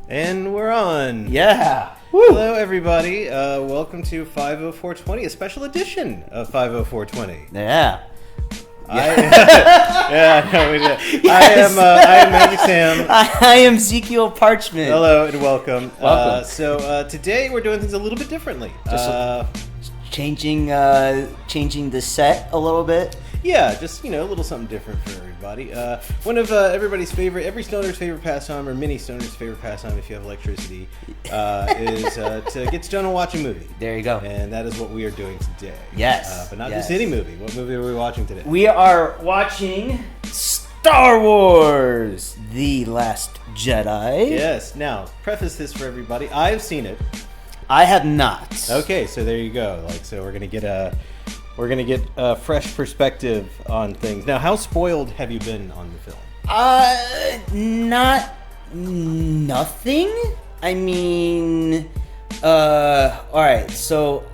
And we're on. Yeah. Woo. Hello, everybody. Welcome to 504Twenty, a special edition of 504Twenty. Yeah. We did. Yes. I am Magick Sam. I am Zekiel Parchment. Hello and welcome. Welcome. Today we're doing things a little bit differently. Just changing the set a little bit. Yeah, just, a little something different for everybody. One of everybody's favorite, every stoner's favorite pastime, or many stoners' favorite pastime if you have electricity, is to get stoned and watch a movie. There you go. And that is what we are doing today. Yes. But not just any movie. What movie are we watching today? We are watching Star Wars: The Last Jedi. Yes. Now, preface this for everybody. I've seen it. I have not. Okay, so there you go. So we're gonna get a fresh perspective on things. Now, how spoiled have you been on the film? Nothing. I mean, all right. So,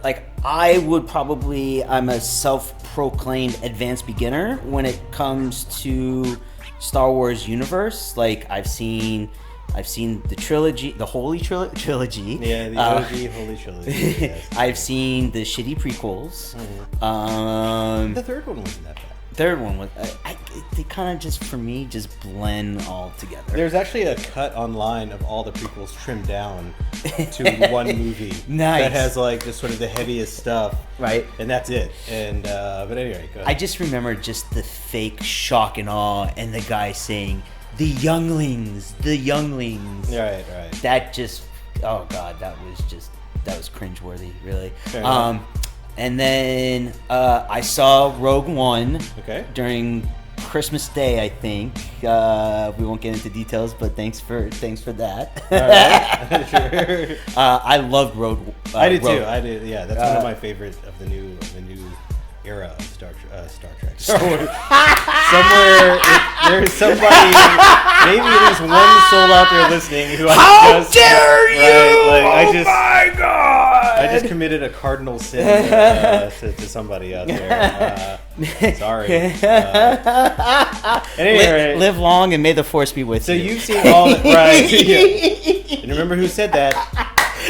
I'm a self-proclaimed advanced beginner when it comes to Star Wars universe. Like, I've seen the trilogy, the Holy Trilogy. Yeah, the OG Holy Trilogy. Yes. I've seen the shitty prequels. Mm-hmm. The third one wasn't that bad. Third one was they kind of just, for me, just blend all together. There's actually a cut online of all the prequels trimmed down to one movie. Nice. That has just sort of the heaviest stuff. Right. And that's it. And but anyway, go ahead. I just remember just the fake shock and awe and the guy saying, the younglings. Right. That just, oh god, that was cringeworthy, really. Fair enough. And then I saw Rogue One. Okay. During Christmas Day, I think. We won't get into details, but thanks for that. All right. Sure. I loved Rogue. I did too. I did. Yeah, that's one of my favorite of the new era of Star Trek. Star Wars. Somewhere there's somebody, maybe there's one soul out there listening who How dare you! Right, oh my god! I just committed a cardinal sin to somebody out there. Sorry. Anyway, live long and may the force be with you. So you've seen all the right. Yeah. And remember who said that?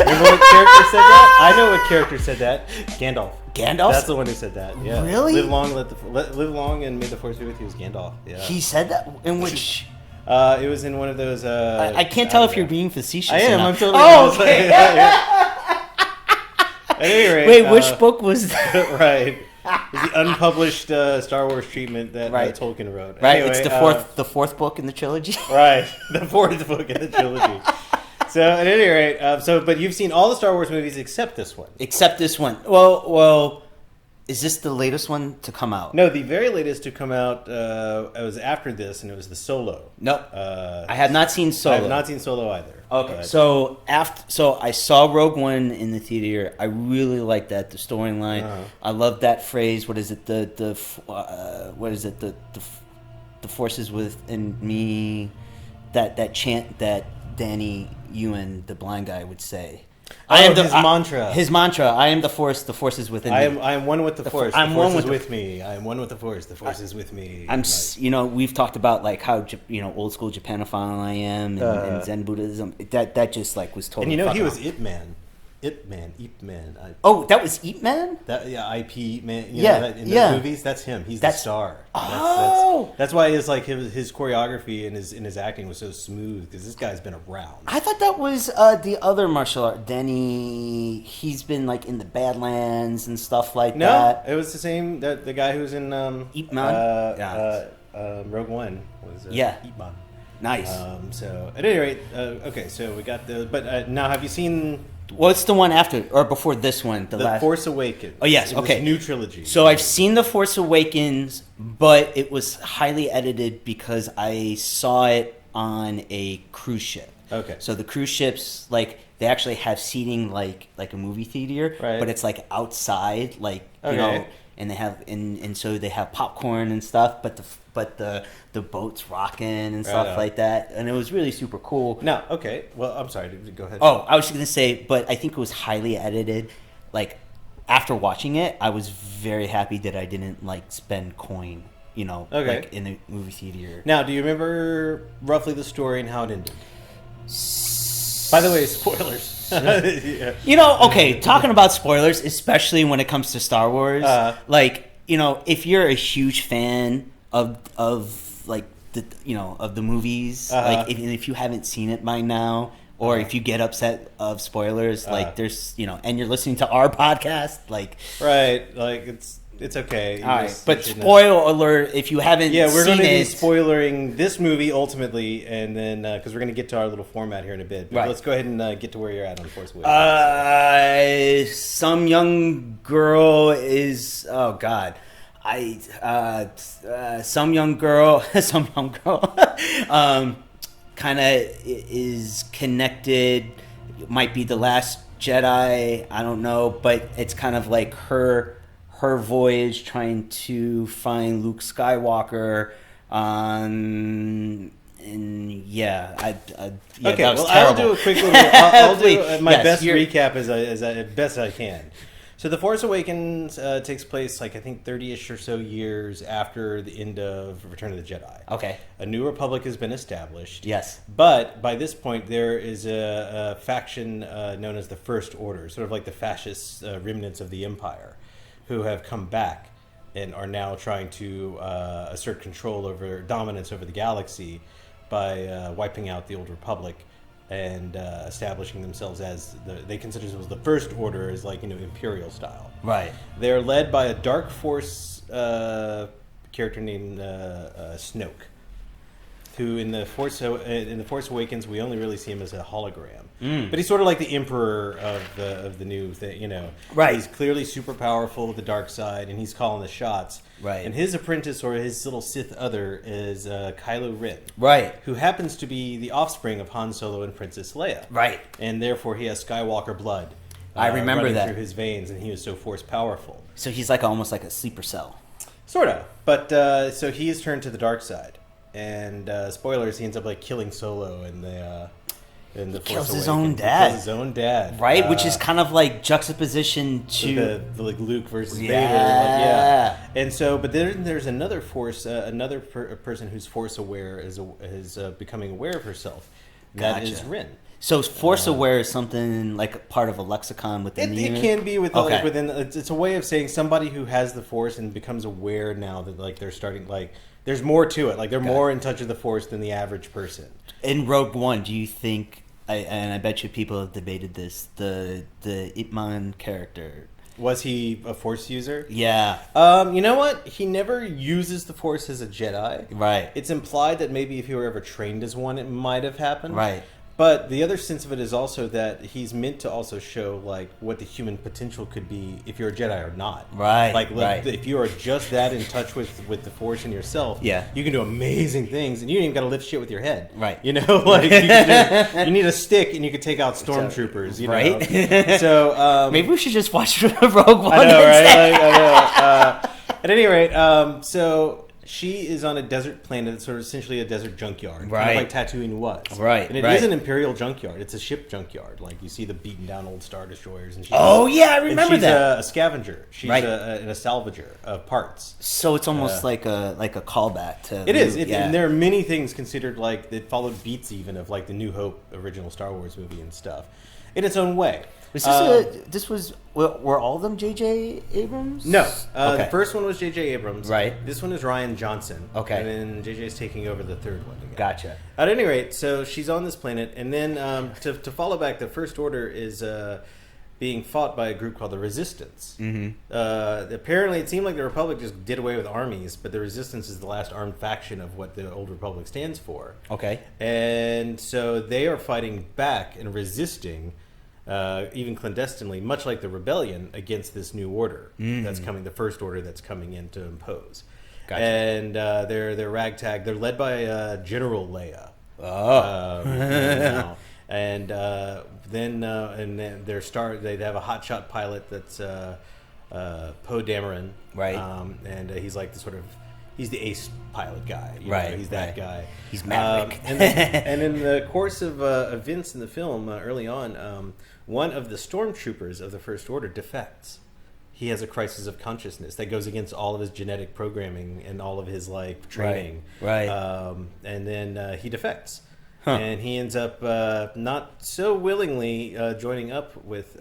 Remember what character said that? I know what character said that. Gandalf. Gandalf? That's the one who said that. Yeah. Really? Live long and may the force be with you was Gandalf. Yeah. He said that? In which? It was in one of those. I can't tell if you're being facetious. I am. Or not. I'm totally. Oh, okay. At any rate, wait, which book was that? Right. The unpublished Star Wars treatment that Tolkien wrote. Right. Anyway, it's the fourth book in the trilogy. Right. The fourth book in the trilogy. So at any rate, but you've seen all the Star Wars movies except this one. Except this one. Well, is this the latest one to come out? No, the very latest to come out was after this, and it was the Solo. Nope. I have not seen Solo. I have not seen Solo either. Okay. So I saw Rogue One in the theater. I really liked that, the storyline. Uh-huh. I love that phrase. What is it? The forces within me. That chant that Danny Ewan, the blind guy, would say. His mantra. His mantra. I am the force. The force is within me. I am one with the force. I'm the force one is with me. I am one with the force. The force is with me. We've talked about how old school Japanophile I am and Zen Buddhism. That just was totally. And he was Ip Man. Ip Man. That was Ip Man? IP Man. In the movies, that's him. He's the star. That's why his choreography and his acting was so smooth, because this guy's been around. I thought that was the other martial art, Denny. He's been in the Badlands and stuff like that. No, it was the same. The guy who was in Ip Man. Rogue One was Ip Man. Nice. So at any rate, okay. So we got the. But now, have you seen? What's the one after or before this one? The Force Awakens. Oh yes, okay. New trilogy. So I've seen The Force Awakens, but it was highly edited because I saw it on a cruise ship. Okay. So the cruise ships, they actually have seating like a movie theater, right. But it's outside, and they have and so they have popcorn and stuff, but the boat's rocking and stuff like that, and it was really super cool. No, okay. Well, I'm sorry. Go ahead. Oh, I was just gonna say, but I think it was highly edited. After watching it, I was very happy that I didn't spend coin, in the movie theater. Now, do you remember roughly the story and how it ended? By the way, spoilers. Yeah. You know, okay, talking about spoilers, especially when it comes to Star Wars, like, you know, if you're a huge fan of like of the movies, like if you haven't seen it by now, or if you get upset of spoilers, like there's, and you're listening to our podcast, like right, like it's okay. All right, but spoil alert if you haven't. Yeah, we're going to be it. spoilering this movie ultimately, and then because we're going to get to our little format here in a bit. But right. Let's go ahead and get to where you're at on Force Awakens. Some young girl is some young girl kind of is connected. Might be the Last Jedi. I don't know, but it's kind of like her voyage trying to find Luke Skywalker. And yeah, okay. That was well, terrible. I'll do a quick little. I'll do my best you're... recap as best I can. So, The Force Awakens takes place, like, I think 30-ish or so years after the end of Return of the Jedi. Okay. A new republic has been established. Yes. But by this point, there is a faction known as the First Order, sort of like the fascist remnants of the Empire, who have come back and are now trying to assert dominance over the galaxy by wiping out the Old Republic and establishing themselves as they consider themselves the First Order, as like Imperial style. Right. They're led by a Dark Force character named Snoke, who in the Force Awakens we only really see him as a hologram. But he's sort of like the Emperor of the new thing. Right. He's clearly super powerful with the dark side, and he's calling the shots. Right. And his apprentice, or his little Sith other, is Kylo Ren. Right. Who happens to be the offspring of Han Solo and Princess Leia. Right. And therefore he has Skywalker blood. I remember running that through his veins, and he was so force powerful. So he's like almost like a sleeper cell. Sort of. But so he is turned to the dark side. And spoilers, he ends up like killing Solo in the kills his own dad. Kills his own dad, right? Which is kind of like juxtaposition to the like Luke versus Vader. Yeah. And so, but then there's another person who's force aware is becoming aware of herself. That is Ren. So force aware is something like part of a lexicon within the unit? It can be within. It's a way of saying somebody who has the force and becomes aware now that like they're starting like. There's more to it. Like they're more in touch with the Force than the average person. In Rogue One, do you think? And I bet you people have debated this. The Ip Man character, was he a Force user? Yeah. You know what? He never uses the Force as a Jedi. Right. It's implied that maybe if he were ever trained as one, it might have happened. Right. But the other sense of it is also that he's meant to also show like what the human potential could be if you're a Jedi or not. Right. Like if you are just that in touch with the Force and yourself, you can do amazing things, and you ain't even got to lift shit with your head. Right. Like you need a stick, and you can take out stormtroopers. Right. So maybe we should just watch Rogue One. I know, right? I know. At any rate, so. She is on a desert planet that's sort of essentially a desert junkyard. Right. Kind of like Tatooine was. Right. And it is an Imperial junkyard. It's a ship junkyard. Like, you see the beaten down old Star Destroyers. And I remember that. She's a scavenger. She's a salvager of parts. So it's almost like a callback to... It is. And there are many things considered like... that followed beats even of like the New Hope original Star Wars movie and stuff. In its own way. Were all of them J.J. Abrams? No. The first one was J.J. Abrams. Right. This one is Rian Johnson. Okay. And then J.J.'s taking over the third one again. Gotcha. At any rate, so she's on this planet, and then to follow back, the First Order is being fought by a group called the Resistance. Mm-hmm. Apparently, it seemed like the Republic just did away with armies, but the Resistance is the last armed faction of what the Old Republic stands for. Okay. And so they are fighting back and resisting... even clandestinely, much like the rebellion, against this new order that's coming, the First Order that's coming in to impose. Gotcha. And they're ragtag. They're led by General Leia. And then they have a hotshot pilot that's Poe Dameron, right? And he's like he's the ace pilot guy, right? He's that guy. He's Maverick. And in the course of events in the film, early on, one of the stormtroopers of the First Order defects. He has a crisis of consciousness that goes against all of his genetic programming and all of his training. Right. And then he defects. and he ends up not so willingly joining up with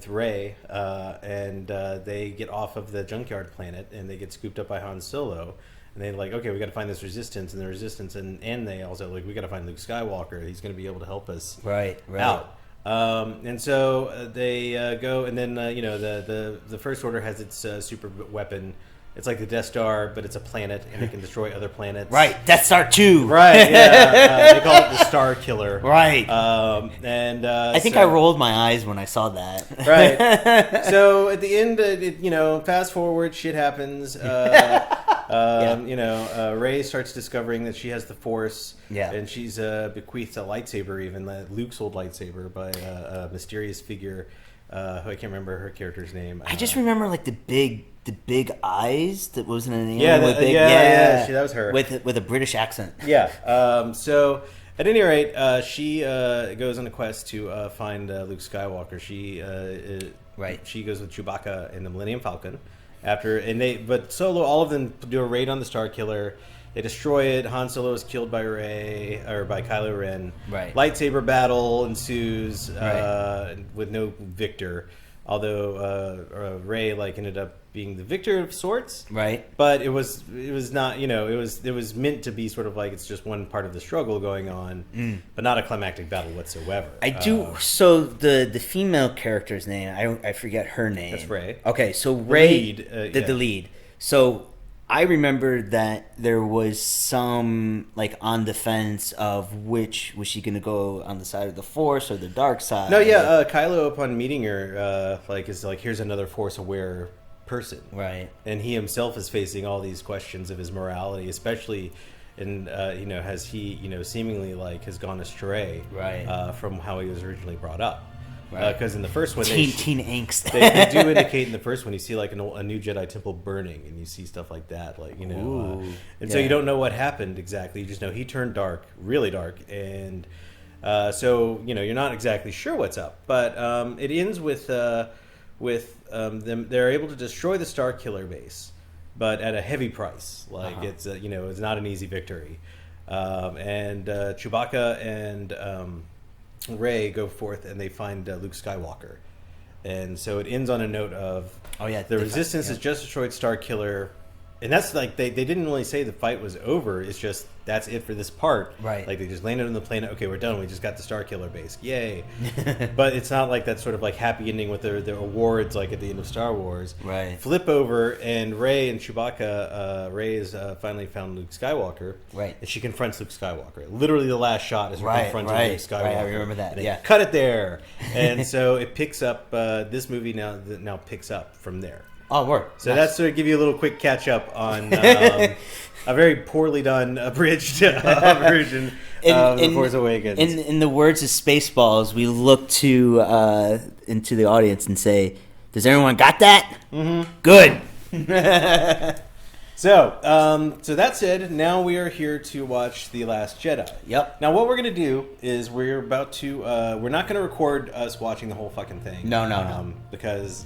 Rey, and they get off of the junkyard planet, and they get scooped up by Han Solo. And they're like, okay, we got to find this resistance, and the resistance, and they also like, we got to find Luke Skywalker. He's going to be able to help us out. And so they go, and then the First Order has its super weapon. It's like the Death Star, but it's a planet, and it can destroy other planets. Right, Death Star 2. Right, yeah. They call it the Star Killer. Right. I think I rolled my eyes when I saw that. Right. So at the end, fast forward, shit happens. Rey starts discovering that she has the Force. Yeah. And she's bequeathed a lightsaber, even Luke's old lightsaber, by a mysterious figure. Who I can't remember her character's name. I just remember like the big eyes that was in a name. Yeah, that was her with a British accent. Yeah. So at any rate, she goes on a quest to find Luke Skywalker. She goes with Chewbacca and the Millennium Falcon. But Solo, all of them do a raid on the Star Killer. They destroy it. Han Solo is killed by by Kylo Ren. Right. Lightsaber battle ensues with no victor. Although Rey ended up being the victor of sorts. Right. But it was not, it was meant to be sort of like it's just one part of the struggle going on, but not a climactic battle whatsoever. So the female character's name, I forget her name. That's Rey. Okay, so Rey, the lead. So I remember that there was some on the fence of which was she going to go on the side of the Force or the dark side. No, yeah, Kylo upon meeting her is like, here's another Force aware person, right? And he himself is facing all these questions of his morality, especially in has he seemingly has gone astray, right, from how he was originally brought up. Right. Because in the first one, teen angst. they do indicate in the first one you see a new Jedi temple burning, and you see stuff like that, so you don't know what happened exactly. You just know he turned dark, really dark, and so you're not exactly sure what's up. But it ends with them. They're able to destroy the Star Killer base, but at a heavy price. It's it's not an easy victory, and Chewbacca and Rey go forth and they find Luke Skywalker, and so it ends on a note of the Resistance has just destroyed Star Killer, and that's they didn't really say the fight was over. It's just that's it for this part, right? They just landed on the planet. Okay, we're done. We just got the Star Killer base, yay! But it's not like that sort of happy ending with the awards at the end of Star Wars, right? Flip over and Rey and Chewbacca. Rey has finally found Luke Skywalker, right? And she confronts Luke Skywalker. Literally, the last shot is her confronting Luke Skywalker. Right, I remember that. Yeah, cut it there, and so it picks up. This movie now picks up from there. Oh, word. So that's to give you a little quick catch up on a very poorly done, abridged version of The Force Awakens. In the words of Spaceballs, we look to into the audience and say, "Does everyone got that? Mm-hmm. Good." So that said, now we are here to watch The Last Jedi. Yep. Now what we're going to do is we're about to we're not going to record us watching the whole fucking thing. No. Because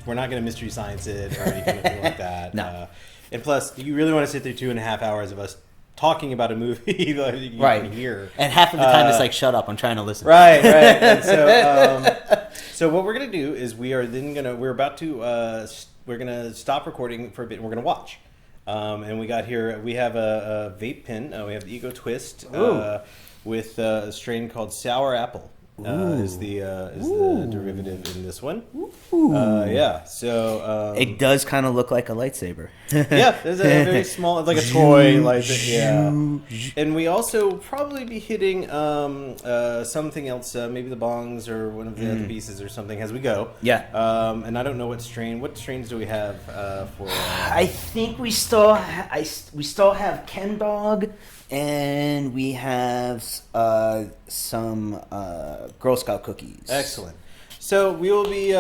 we're not going to mystery science it or anything like that. No. And plus, you really want to sit through 2.5 hours of us talking about a movie that you can hear. And half of the time it's shut up, I'm trying to listen. Right. And so what we're going to do is we're going to stop recording for a bit and we're going to watch. And we have a vape pen. We have the Ego Twist with a strain called Sour Apple. Is the derivative in this one. So it does kind of look like a lightsaber. Yeah, there's a very small, it's like a toy lightsaber. Yeah, and we also probably be hitting something else, maybe the bongs or one of the other pieces or something as we go. Yeah. And I don't know what strains do we have for? I think we still have Ken Dog. And we have some Girl Scout cookies. Excellent. So we will be,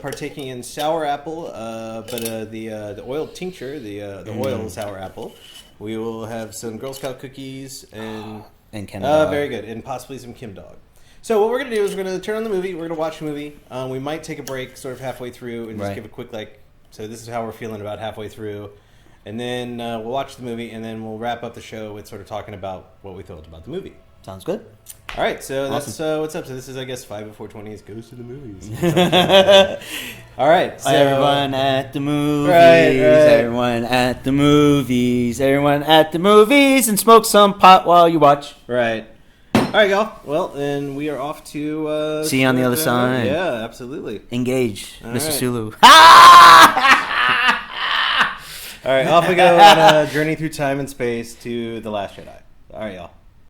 partaking in sour apple, but the oil tincture, the oil sour apple. We will have some Girl Scout cookies and Ken Dog. Very good, and possibly some Kim Dog. So what we're gonna do is we're gonna turn on the movie. We're gonna watch the movie. We might take a break, sort of halfway through, and just give a quick So this is how we're feeling about halfway through. and then we'll watch the movie, and then we'll wrap up the show with sort of talking about what we thought about the movie. Sounds good. All right, so Awesome. That's what's up. So this is, I guess, 50420's Goes to the Movies. All right, so Everyone at the movies. Right. Everyone at the movies. Everyone at the movies, and smoke some pot while you watch. Right. All right, y'all. Well, then we are off to See you on the other side. Yeah, absolutely. Engage, All Mr. right. Sulu. All right, off we go on a journey through time and space to The Last Jedi. All right, y'all.